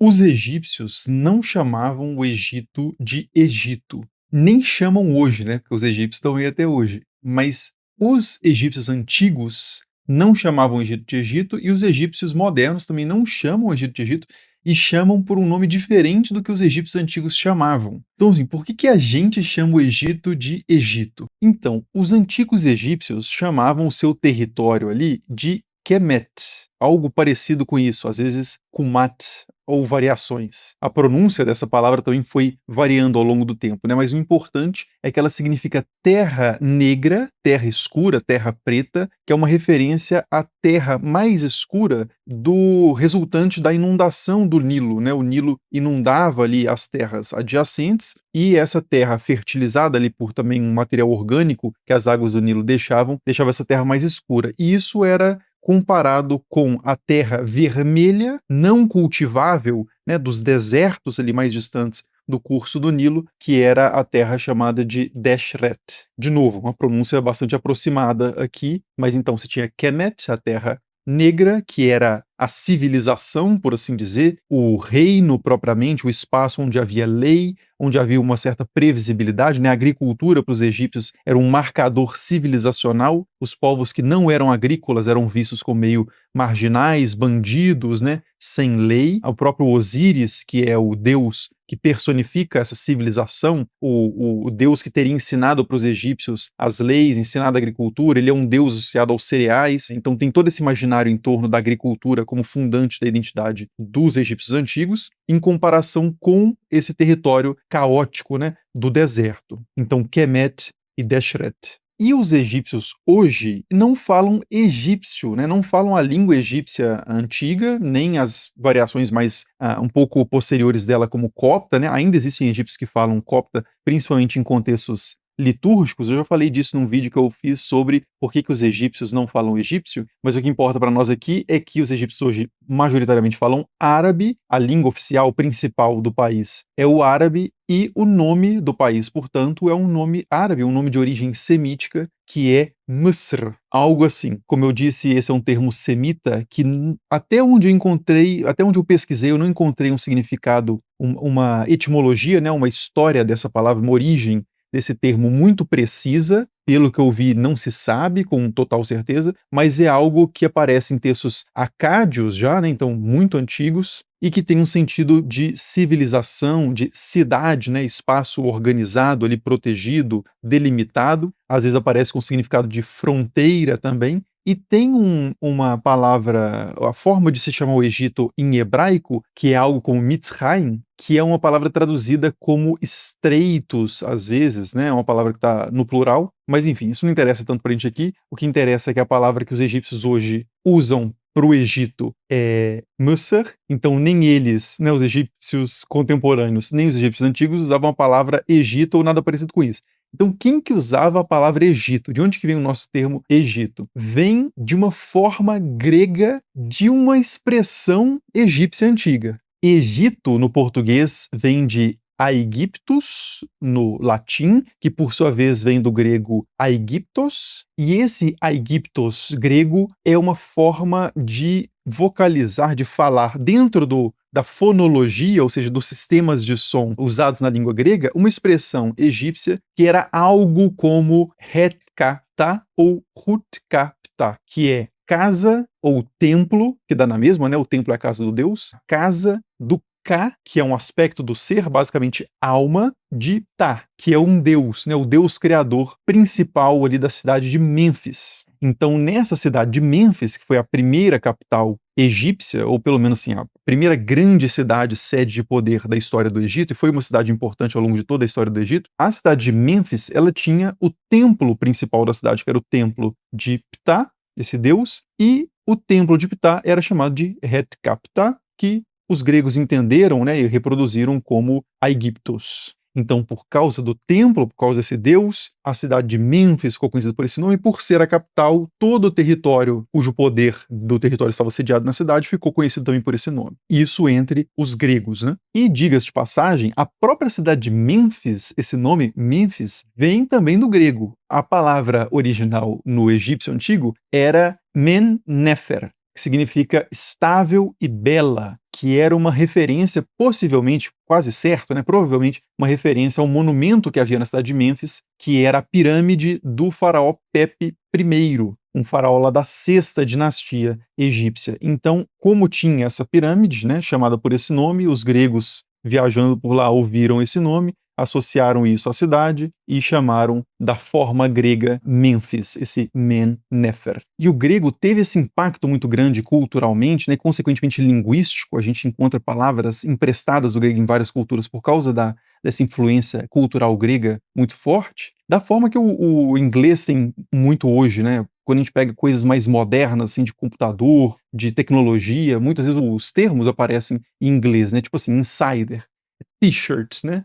Os egípcios não chamavam o Egito de Egito. Nem chamam hoje, né? Porque os egípcios estão aí até hoje. Mas os egípcios antigos não chamavam o Egito de Egito e os egípcios modernos também não chamam o Egito de Egito e chamam por um nome diferente do que os egípcios antigos chamavam. Então, assim, por que a gente chama o Egito de Egito? Então, os antigos egípcios chamavam o seu território ali de Kemet, algo parecido com isso, às vezes Kumat ou variações. A pronúncia dessa palavra também foi variando ao longo do tempo, né? Mas o importante é que ela significa terra negra, terra escura, terra preta, que é uma referência à terra mais escura do resultante da inundação do Nilo, né? O Nilo inundava ali as terras adjacentes e essa terra fertilizada ali por também um material orgânico que as águas do Nilo deixava essa terra mais escura. E isso era comparado com a terra vermelha, não cultivável, né, dos desertos ali mais distantes do curso do Nilo, que era a terra chamada de Deshret. De novo, uma pronúncia bastante aproximada aqui, mas então você tinha Kemet, a terra negra, que era a civilização, por assim dizer, o reino propriamente, o espaço onde havia lei, onde havia uma certa previsibilidade, né? A agricultura para os egípcios era um marcador civilizacional. Os povos que não eram agrícolas eram vistos como meio marginais, bandidos, né? Sem lei. O próprio Osíris, que é o deus que personifica essa civilização, o deus que teria ensinado para os egípcios as leis, ensinado a agricultura, ele é um deus associado aos cereais, então tem todo esse imaginário em torno da agricultura como fundante da identidade dos egípcios antigos, em comparação com esse território caótico, né, do deserto. Então, Kemet e Deshret. E os egípcios hoje não falam egípcio, né? Não falam a língua egípcia antiga, nem as variações mais um pouco posteriores dela, como copta, né? Ainda existem egípcios que falam copta, principalmente em contextos litúrgicos. Eu já falei disso num vídeo que eu fiz sobre por que os egípcios não falam egípcio, mas o que importa para nós aqui é que os egípcios hoje majoritariamente falam árabe, a língua oficial principal do país é o árabe e o nome do país, portanto, é um nome árabe, um nome de origem semítica, que é Misr, algo assim. Como eu disse, esse é um termo semita que até onde eu encontrei, até onde eu pesquisei, eu não encontrei um significado, uma etimologia, né, uma história dessa palavra, uma origem desse termo muito precisa. Pelo que eu vi, não se sabe com total certeza, mas é algo que aparece em textos acádios já, né, então muito antigos, e que tem um sentido de civilização, de cidade, né, espaço organizado ali, protegido, delimitado. Às vezes aparece com significado de fronteira também. E tem uma palavra, a forma de se chamar o Egito em hebraico, que é algo como Mitzrayim, que é uma palavra traduzida como estreitos, às vezes, né? É uma palavra que está no plural, mas enfim, isso não interessa tanto para a gente aqui. O que interessa é que a palavra que os egípcios hoje usam para o Egito é Musser, então nem eles, né, os egípcios contemporâneos, nem os egípcios antigos usavam a palavra Egito ou nada parecido com isso. Então, quem que usava a palavra Egito? De onde que vem o nosso termo Egito? Vem de uma forma grega de uma expressão egípcia antiga. Egito, no português, vem de Aegyptus, no latim, que por sua vez vem do grego Aegyptos, e esse Aegyptos grego é uma forma de vocalizar, de falar dentro da fonologia, ou seja, dos sistemas de som usados na língua grega, uma expressão egípcia que era algo como Hetkapta ou Hutkapta, que é casa ou templo, que dá na mesma, né? O templo é a casa do Deus, casa do Ka, que é um aspecto do ser, basicamente alma, de Ta, que é um deus, né, o deus criador principal ali da cidade de Mênfis. Então, nessa cidade de Mênfis, que foi a primeira capital egípcia, ou pelo menos assim, a primeira grande cidade sede de poder da história do Egito, e foi uma cidade importante ao longo de toda a história do Egito, a cidade de Mênfis, ela tinha o templo principal da cidade, que era o templo de Ptah, esse deus, e o templo de Ptah era chamado de Hetkaptah, que os gregos entenderam, né, e reproduziram como Aegyptos. Então, por causa do templo, por causa desse deus, a cidade de Mênfis ficou conhecida por esse nome, e por ser a capital, todo o território cujo poder do território estava sediado na cidade ficou conhecido também por esse nome. Isso entre os gregos, né? E, diga-se de passagem, a própria cidade de Mênfis, esse nome, Mênfis, vem também do grego. A palavra original no egípcio antigo era Men-Nefer, que significa estável e bela, que era uma referência, possivelmente, quase certo, né, provavelmente, uma referência ao monumento que havia na cidade de Mênfis, que era a pirâmide do faraó Pepe I, um faraó lá da sexta dinastia egípcia. Então, como tinha essa pirâmide, né, chamada por esse nome, os gregos viajando por lá ouviram esse nome, associaram isso à cidade e chamaram da forma grega Mênfis, esse Men-Nefer. E o grego teve esse impacto muito grande culturalmente, né, consequentemente linguístico. A gente encontra palavras emprestadas do grego em várias culturas por causa dessa influência cultural grega muito forte, da forma que o inglês tem muito hoje, né? Quando a gente pega coisas mais modernas, assim, de computador, de tecnologia, muitas vezes os termos aparecem em inglês, né? Tipo assim, insider, t-shirts, né?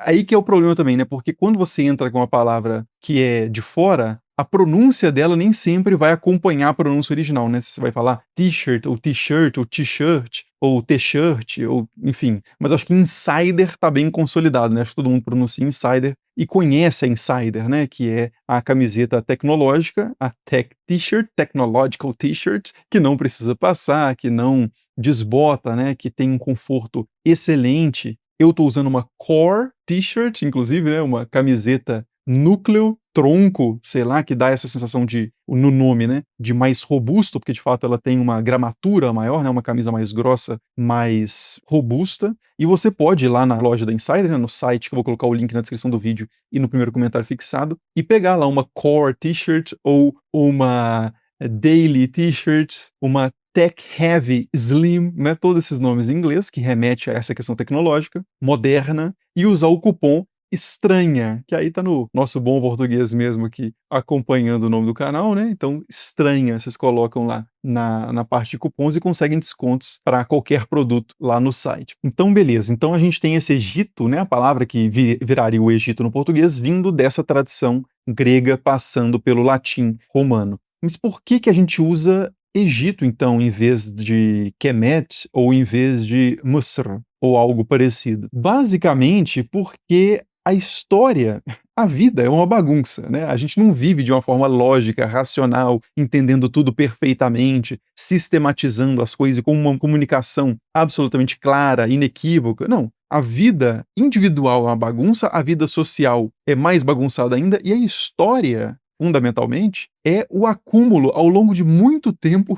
Aí que é o problema também, né? Porque quando você entra com uma palavra que é de fora, a pronúncia dela nem sempre vai acompanhar a pronúncia original, né? Você vai falar t-shirt, ou t-shirt, ou t-shirt, ou t-shirt, ou enfim. Mas acho que insider tá bem consolidado, né? Acho que todo mundo pronuncia insider e conhece a Insider, né? Que é a camiseta tecnológica, a Tech T-shirt, Technological T-shirt, que não precisa passar, que não desbota, né? Que tem um conforto excelente. Eu estou usando uma Core T-shirt, inclusive, né, uma camiseta núcleo, tronco, sei lá, que dá essa sensação de, no nome, né, de mais robusto, porque de fato ela tem uma gramatura maior, né, uma camisa mais grossa, mais robusta. E você pode ir lá na loja da Insider, né, no site, que eu vou colocar o link na descrição do vídeo e no primeiro comentário fixado, e pegar lá uma Core T-shirt ou uma Daily T-shirt, uma Tech Heavy Slim, né, todos esses nomes em inglês, que remete a essa questão tecnológica, moderna, e usar o cupom estranha, que aí tá no nosso bom português mesmo aqui, acompanhando o nome do canal, né? Então, estranha, vocês colocam lá na parte de cupons e conseguem descontos para qualquer produto lá no site. Então, beleza. Então, a gente tem esse Egito, né? A palavra que viraria o Egito no português, vindo dessa tradição grega, passando pelo latim romano. Mas por que a gente usa Egito, então, em vez de Kemet ou em vez de Misr ou algo parecido? Basicamente porque a história, a vida é uma bagunça, né? A gente não vive de uma forma lógica, racional, entendendo tudo perfeitamente, sistematizando as coisas com uma comunicação absolutamente clara, inequívoca. Não. A vida individual é uma bagunça, a vida social é mais bagunçada ainda, e a história, fundamentalmente, é o acúmulo ao longo de muito tempo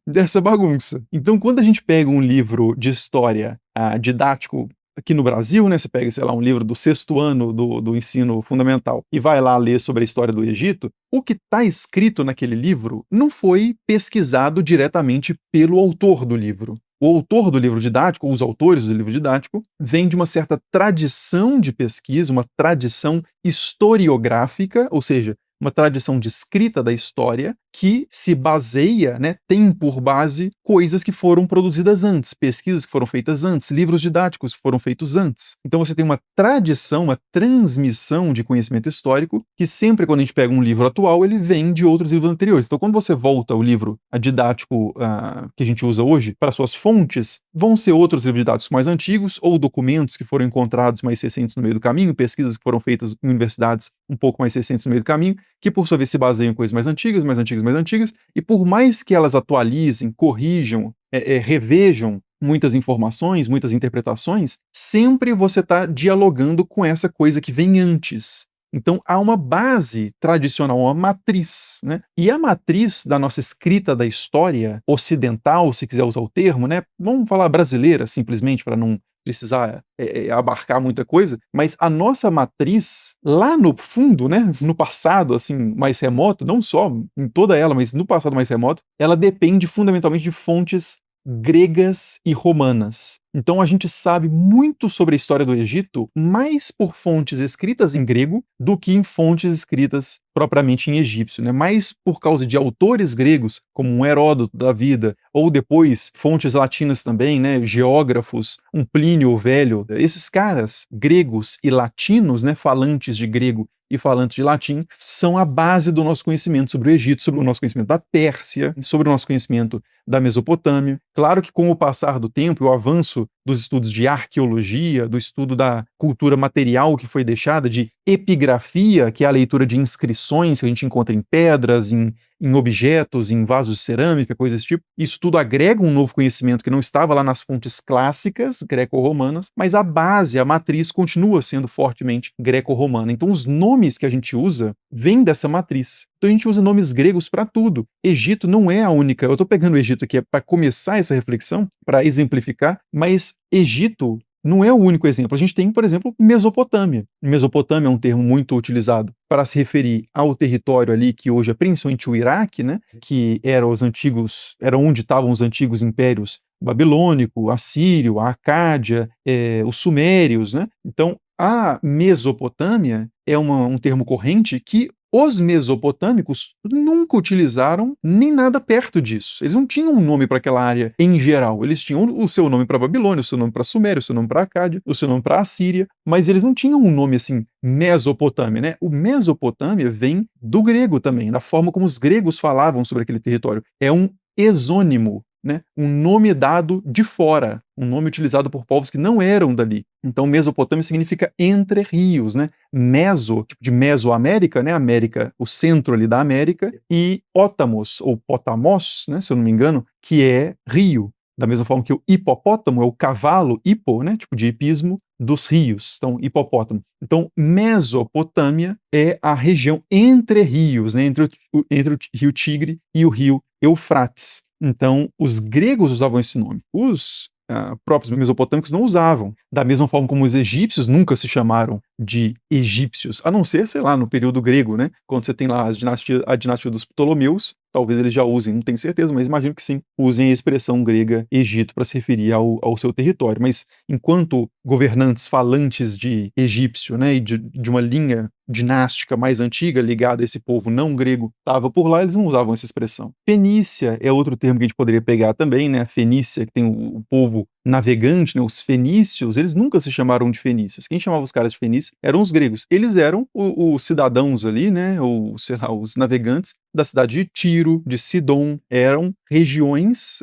dessa bagunça. Então, quando a gente pega um livro de história didático aqui no Brasil, né, você pega, sei lá, um livro do sexto ano do ensino fundamental e vai lá ler sobre a história do Egito, o que está escrito naquele livro não foi pesquisado diretamente pelo autor do livro. O autor do livro didático, ou os autores do livro didático, vêm de uma certa tradição de pesquisa, uma tradição historiográfica, ou seja, uma tradição de escrita da história que se baseia, né, tem por base coisas que foram produzidas antes, pesquisas que foram feitas antes, livros didáticos que foram feitos antes. Então você tem uma tradição, uma transmissão de conhecimento histórico que sempre quando a gente pega um livro atual, ele vem de outros livros anteriores. Então quando você volta ao livro didático que a gente usa hoje para suas fontes, vão ser outros livros didáticos mais antigos ou documentos que foram encontrados mais recentes no meio do caminho, pesquisas que foram feitas em universidades um pouco mais recentes no meio do caminho, que por sua vez se baseiam em coisas mais antigas, e por mais que elas atualizem, corrijam, revejam muitas informações, muitas interpretações, sempre você está dialogando com essa coisa que vem antes. Então há uma base tradicional, uma matriz, né? E a matriz da nossa escrita da história ocidental, se quiser usar o termo, né? Vamos falar brasileira, simplesmente, para não precisar abarcar muita coisa, mas a nossa matriz, lá no fundo, né, no passado, assim, mais remoto, não só em toda ela, mas no passado mais remoto, ela depende fundamentalmente de fontes gregas e romanas. Então a gente sabe muito sobre a história do Egito mais por fontes escritas em grego do que em fontes escritas propriamente em egípcio, né? Mais por causa de autores gregos, como um Heródoto da vida, ou depois fontes latinas também, né? Geógrafos, um Plínio o Velho. Esses caras gregos e latinos, né? Falantes de grego e falantes de latim, são a base do nosso conhecimento sobre o Egito, sobre o nosso conhecimento da Pérsia, sobre o nosso conhecimento da Mesopotâmia. Claro que com o passar do tempo e o avanço dos estudos de arqueologia, do estudo da cultura material que foi deixada, de epigrafia, que é a leitura de inscrições que a gente encontra em pedras, em objetos, em vasos de cerâmica, coisas desse tipo. Isso tudo agrega um novo conhecimento que não estava lá nas fontes clássicas greco-romanas, mas a base, a matriz continua sendo fortemente greco-romana. Então os nomes que a gente usa vêm dessa matriz. Então a gente usa nomes gregos para tudo. Egito não é a única. Eu estou pegando o Egito aqui para começar essa reflexão, para exemplificar, mas Egito não é o único exemplo. A gente tem, por exemplo, Mesopotâmia. Mesopotâmia é um termo muito utilizado para se referir ao território ali que hoje é principalmente o Iraque, né? Que era onde estavam os antigos impérios babilônico, assírio, a Acádia, os sumérios, né? Então, a Mesopotâmia é um termo corrente que os mesopotâmicos nunca utilizaram nem nada perto disso. Eles não tinham um nome para aquela área em geral. Eles tinham o seu nome para Babilônia, o seu nome para Suméria, o seu nome para Acádia, o seu nome para Assíria, mas eles não tinham um nome assim, Mesopotâmia, né? O Mesopotâmia vem do grego também, da forma como os gregos falavam sobre aquele território. É um exônimo, né? Um nome dado de fora, um nome utilizado por povos que não eram dali. Então, Mesopotâmia significa entre rios, né? Meso, tipo de Mesoamérica, né? América, o centro ali da América, e Ótamos, ou Potamos, né? Se eu não me engano, que é rio. Da mesma forma que o hipopótamo é o cavalo, hipo, né? Tipo de hipismo, dos rios. Então, hipopótamo. Então, Mesopotâmia é a região entre rios, né? Entre o rio Tigre e o rio Eufrates. Então, os gregos usavam esse nome. Os próprios mesopotâmicos não usavam. Da mesma forma como os egípcios nunca se chamaram de egípcios, a não ser, sei lá, no período grego, né? Quando você tem lá a dinastia dos Ptolomeus, talvez eles já usem, não tenho certeza, mas imagino que sim, usem a expressão grega Egito para se referir ao seu território. Mas enquanto governantes falantes de egípcio, né, e de uma linha dinástica mais antiga ligada a esse povo não grego estava por lá, eles não usavam essa expressão. Fenícia é outro termo que a gente poderia pegar também, né? A Fenícia, que tem o povo navegante, né? Os fenícios, eles nunca se chamaram de fenícios. Quem chamava os caras de fenícios eram os gregos. Eles eram os cidadãos ali, né? Ou, sei lá, os navegantes da cidade de Tiro, de Sidom. Eram regiões,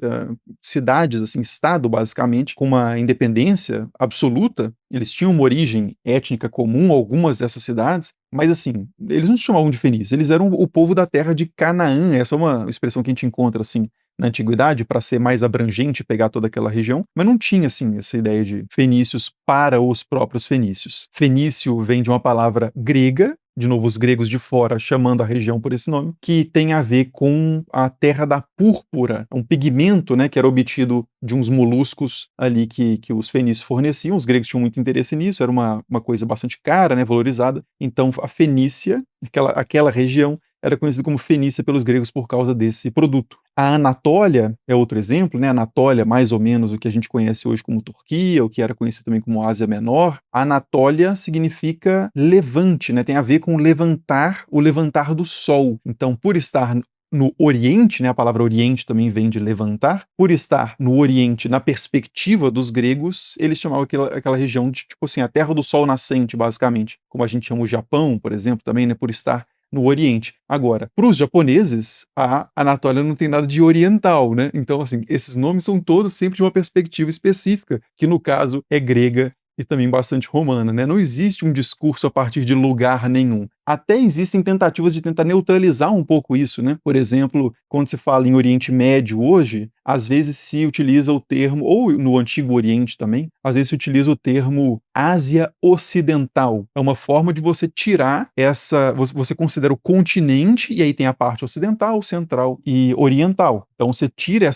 cidades, assim, estado, basicamente, com uma independência absoluta. Eles tinham uma origem étnica comum, algumas dessas cidades, mas assim, eles não se chamavam de fenícios, eles eram o povo da terra de Canaã. Essa é uma expressão que a gente encontra, assim, na antiguidade, para ser mais abrangente, pegar toda aquela região, mas não tinha, assim, essa ideia de fenícios para os próprios fenícios. Fenício vem de uma palavra grega, de novo, os gregos de fora chamando a região por esse nome, que tem a ver com a terra da púrpura, um pigmento, né, que era obtido de uns moluscos ali que os fenícios forneciam. Os gregos tinham muito interesse nisso, era uma coisa bastante cara, né, valorizada. Então, a Fenícia, aquela região, era conhecida como Fenícia pelos gregos por causa desse produto. A Anatólia é outro exemplo, né? A Anatólia, mais ou menos o que a gente conhece hoje como Turquia, o que era conhecido também como Ásia Menor. A Anatólia significa levante, né? Tem a ver com levantar, o levantar do sol. Então, por estar no Oriente, né, a palavra Oriente também vem de levantar, por estar no Oriente, na perspectiva dos gregos, eles chamavam aquela região de, tipo assim, a terra do sol nascente, basicamente, como a gente chama o Japão, por exemplo, também, né, por estar no Oriente. Agora, para os japoneses, a Anatólia não tem nada de oriental, né? Então, assim, esses nomes são todos sempre de uma perspectiva específica, que no caso é grega e também bastante romana, né? Não existe um discurso a partir de lugar nenhum. Até existem tentativas de tentar neutralizar um pouco isso, né? Por exemplo, quando se fala em Oriente Médio hoje, às vezes se utiliza o termo, ou no Antigo Oriente também, às vezes se utiliza o termo Ásia Ocidental. É uma forma de você tirar você considera o continente, e aí tem a parte ocidental, central e oriental. Então você tira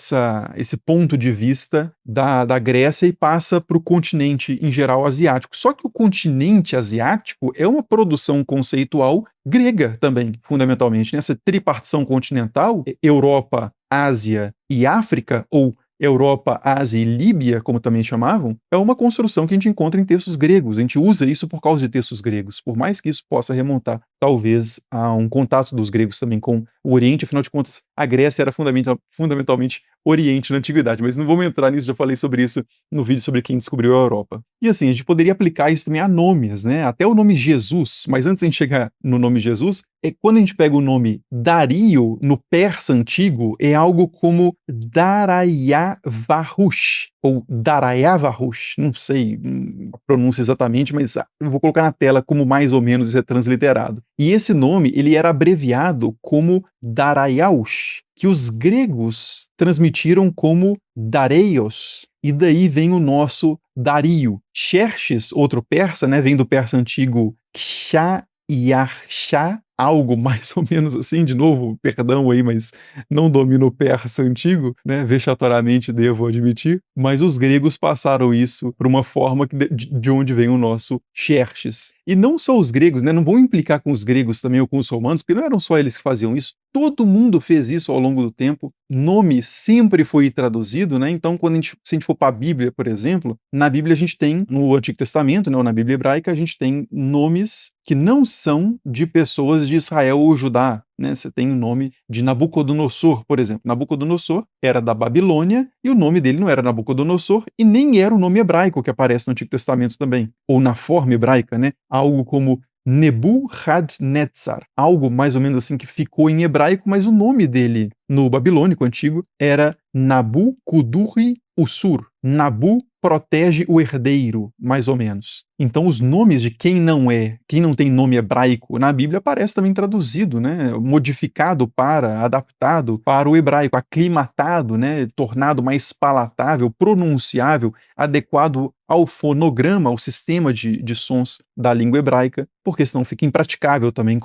esse ponto de vista da Grécia e passa para o continente, em geral, asiático. Só que o continente asiático é uma produção conceitual grega também, fundamentalmente. Nessa tripartição continental, Europa, Ásia e África, ou Europa, Ásia e Líbia, como também chamavam, é uma construção que a gente encontra em textos gregos. A gente usa isso por causa de textos gregos, por mais que isso possa remontar, talvez, a um contato dos gregos também com o Oriente. Afinal de contas, a Grécia era fundamentalmente Oriente na Antiguidade, mas não vamos entrar nisso, já falei sobre isso no vídeo sobre quem descobriu a Europa. E assim, a gente poderia aplicar isso também a nomes, né? Até o nome Jesus, mas antes de a gente chegar no nome Jesus, é quando a gente pega o nome Dario no persa antigo, é algo como Darayavarush, ou Darayavarush, não sei a pronúncia exatamente, mas eu vou colocar na tela como mais ou menos isso é transliterado. E esse nome, ele era abreviado como Daraiaush, que os gregos transmitiram como Dareios, e daí vem o nosso Dario. Xerxes, outro persa, né, vem do persa antigo Ksha Yarsha, algo mais ou menos assim, de novo, perdão aí, mas não domino o persa antigo, né, vexatoriamente devo admitir, mas os gregos passaram isso para uma forma de onde vem o nosso Xerxes. E não só os gregos, né, não vão implicar com os gregos também ou com os romanos, porque não eram só eles que faziam isso, todo mundo fez isso ao longo do tempo. Nome sempre foi traduzido, né? Então, se a gente for para a Bíblia, por exemplo, na Bíblia a gente tem, no Antigo Testamento, né, ou na Bíblia hebraica, a gente tem nomes que não são de pessoas de Israel ou Judá, né? Você tem o nome de Nabucodonosor, por exemplo. Nabucodonosor era da Babilônia e o nome dele não era Nabucodonosor e nem era o nome hebraico que aparece no Antigo Testamento também, ou na forma hebraica, né? Algo como Nebuchadnezzar, algo mais ou menos assim que ficou em hebraico, mas o nome dele no babilônico antigo era Nabu-kudurri-Ussur. Nabu protege o herdeiro, mais ou menos. Então os nomes de quem não tem nome hebraico na Bíblia aparece também traduzido, né, modificado adaptado para o hebraico, aclimatado, né, tornado mais palatável, pronunciável, adequado ao fonograma, ao sistema de sons da língua hebraica, porque senão fica impraticável também,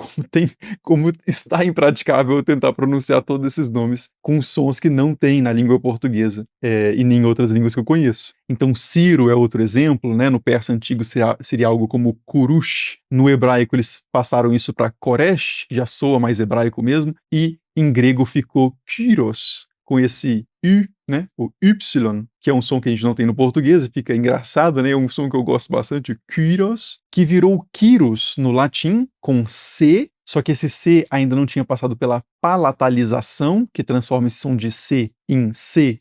como está impraticável tentar pronunciar todos esses nomes com sons que não tem na língua portuguesa e nem em outras línguas que eu conheço. Então Ciro é outro exemplo, né? No persa antigo seria algo como Kurush, no hebraico eles passaram isso para Koresh, que já soa mais hebraico mesmo, e em grego ficou Kyros, com esse U, né, o Y, que é um som que a gente não tem no português, e fica engraçado, né, é um som que eu gosto bastante, Kyros, que virou Kyros no latim, com C, só que esse C ainda não tinha passado pela palatalização, que transforma esse som de C em C,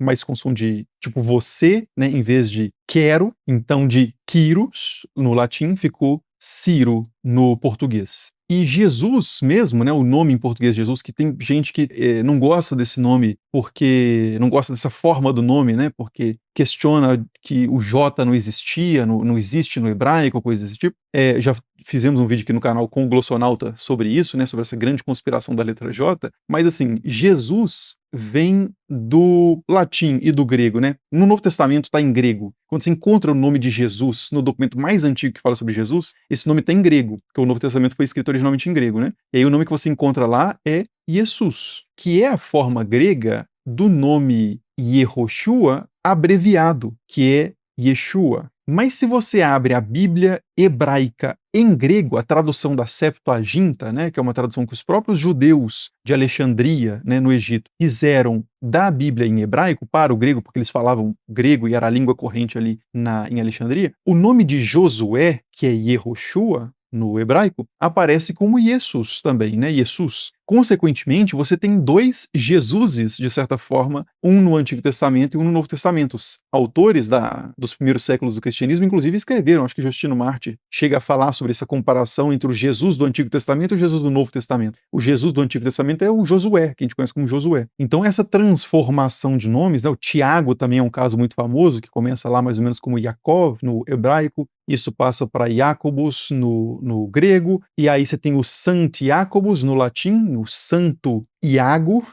mas com som de, tipo, você, né, em vez de quero, então de Kyros no latim ficou Ciro no português. E Jesus mesmo, né, o nome em português Jesus, que tem gente que não gosta desse nome porque não gosta dessa forma do nome, né, porque questiona que o J não existia, não existe no hebraico, coisa desse tipo. Já fizemos um vídeo aqui no canal com o Glossonauta sobre isso, né, sobre essa grande conspiração da letra J, mas assim, Jesus vem do latim e do grego, né? No Novo Testamento está em grego. Quando você encontra o nome de Jesus no documento mais antigo que fala sobre Jesus, esse nome está em grego, porque o Novo Testamento foi escrito originalmente em grego, né? E aí o nome que você encontra lá é Jesus, que é a forma grega do nome Yehoshua abreviado, que é Yeshua. Mas se você abre a Bíblia hebraica em grego, a tradução da Septuaginta, né, que é uma tradução que os próprios judeus de Alexandria, né, no Egito, fizeram da Bíblia em hebraico para o grego, porque eles falavam grego e era a língua corrente ali em Alexandria, o nome de Josué, que é Yehoshua, no hebraico, aparece como Jesus também, né? Jesus. Consequentemente, você tem dois Jesuses, de certa forma, um no Antigo Testamento e um no Novo Testamento. Os autores dos primeiros séculos do cristianismo, inclusive, escreveram, acho que Justino Marte chega a falar sobre essa comparação entre o Jesus do Antigo Testamento e o Jesus do Novo Testamento. O Jesus do Antigo Testamento é o Josué, que a gente conhece como Josué. Então, essa transformação de nomes, né? O Tiago também é um caso muito famoso, que começa lá mais ou menos como Yaakov, no hebraico, isso passa para Jacobus no grego, e aí você tem o Santo Jacobus no latim, o Santo Iago,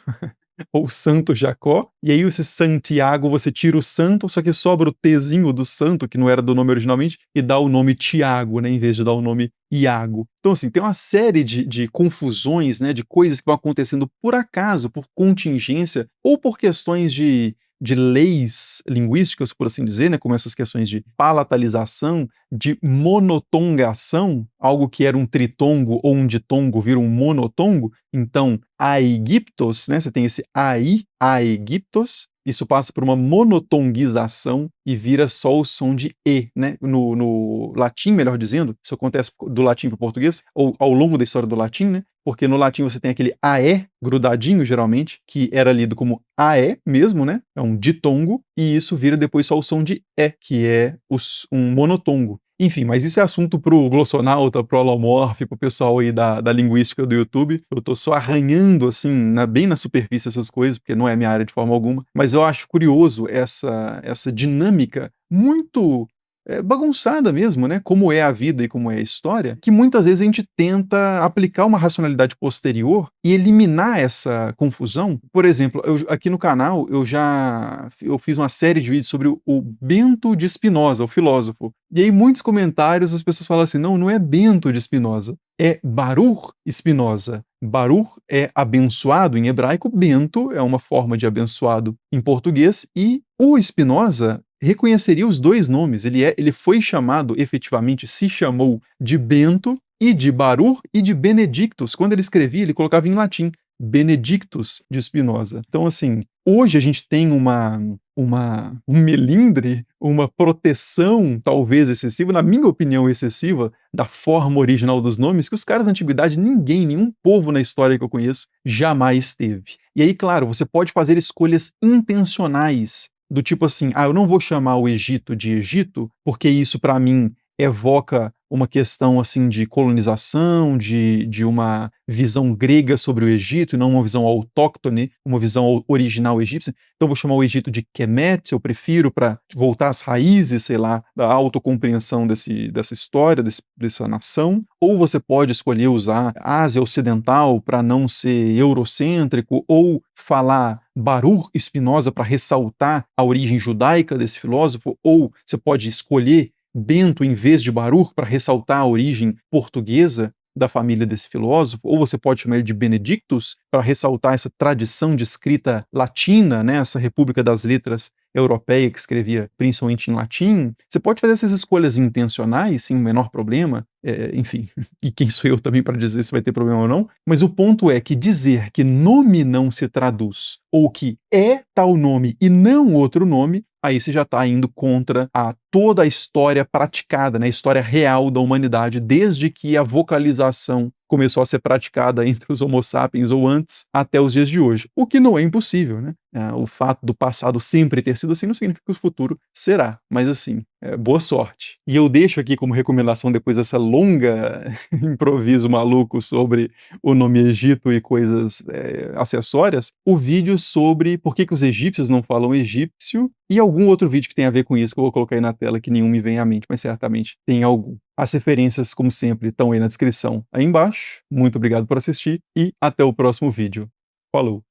ou Santo Jacó, e aí esse Santiago você tira o santo, só que sobra o Tzinho do santo, que não era do nome originalmente, e dá o nome Tiago, né, em vez de dar o nome Iago. Então, assim, tem uma série de confusões, né, de coisas que vão acontecendo por acaso, por contingência, ou por questões de leis linguísticas, por assim dizer, né, como essas questões de palatalização, de monotongação, algo que era um tritongo ou um ditongo vira um monotongo. Então, aegyptos, né, você tem esse ai, aegyptos, isso passa por uma monotonguização e vira só o som de E, né? No latim, melhor dizendo, isso acontece do latim para o português, ou ao longo da história do latim, né? Porque no latim você tem aquele AE grudadinho, geralmente, que era lido como AE mesmo, né? É um ditongo, e isso vira depois só o som de E, que é um monotongo. Enfim, mas isso é assunto pro glossonauta, pro holomorfe, pro pessoal aí da linguística do YouTube. Eu tô só arranhando, assim, bem na superfície essas coisas, porque não é minha área de forma alguma. Mas eu acho curioso essa dinâmica muito bagunçada mesmo, né? Como é a vida e como é a história, que muitas vezes a gente tenta aplicar uma racionalidade posterior e eliminar essa confusão. Por exemplo, aqui no canal eu fiz uma série de vídeos sobre o Bento de Spinoza, o filósofo. E aí muitos comentários as pessoas falam assim, não é Bento de Spinoza, é Baruch Spinoza. Baruch é abençoado em hebraico, Bento é uma forma de abençoado em português, e o Spinoza reconheceria os dois nomes. Ele foi chamado, efetivamente se chamou, de Bento e de Baruch e de Benedictus. Quando ele escrevia, ele colocava em latim Benedictus de Spinoza. Então, assim, hoje a gente tem um melindre, uma proteção talvez excessiva, na minha opinião excessiva, da forma original dos nomes, que os caras da antiguidade, nenhum povo na história que eu conheço, jamais teve. E aí, claro, você pode fazer escolhas intencionais, do tipo assim, eu não vou chamar o Egito de Egito, porque isso para mim evoca uma questão assim de colonização, de uma visão grega sobre o Egito, e não uma visão autóctone, uma visão original egípcia. Então vou chamar o Egito de Kemet, eu prefiro, para voltar às raízes, sei lá, da autocompreensão dessa história, dessa nação. Ou você pode escolher usar Ásia Ocidental para não ser eurocêntrico, ou falar Baruch Spinoza para ressaltar a origem judaica desse filósofo, ou você pode escolher Bento em vez de Baruch para ressaltar a origem portuguesa da família desse filósofo, ou você pode chamar ele de Benedictus para ressaltar essa tradição de escrita latina, né, essa República das Letras europeia que escrevia principalmente em latim. Você pode fazer essas escolhas intencionais sem o menor problema, enfim, e quem sou eu também para dizer se vai ter problema ou não, mas o ponto é que dizer que nome não se traduz, ou que é tal nome e não outro nome, aí você já está indo contra toda a história praticada, né, a história real da humanidade, desde que a vocalização começou a ser praticada entre os homo sapiens ou antes até os dias de hoje. O que não é impossível, né? O fato do passado sempre ter sido assim não significa que o futuro será, mas assim, boa sorte. E eu deixo aqui como recomendação, depois dessa longa improviso maluco sobre o nome Egito e coisas acessórias, o vídeo sobre por que os egípcios não falam egípcio e algum outro vídeo que tem a ver com isso que eu vou colocar aí na tela, que nenhum me vem à mente, mas certamente tem algum. As referências, como sempre, estão aí na descrição aí embaixo. Muito obrigado por assistir e até o próximo vídeo. Falou!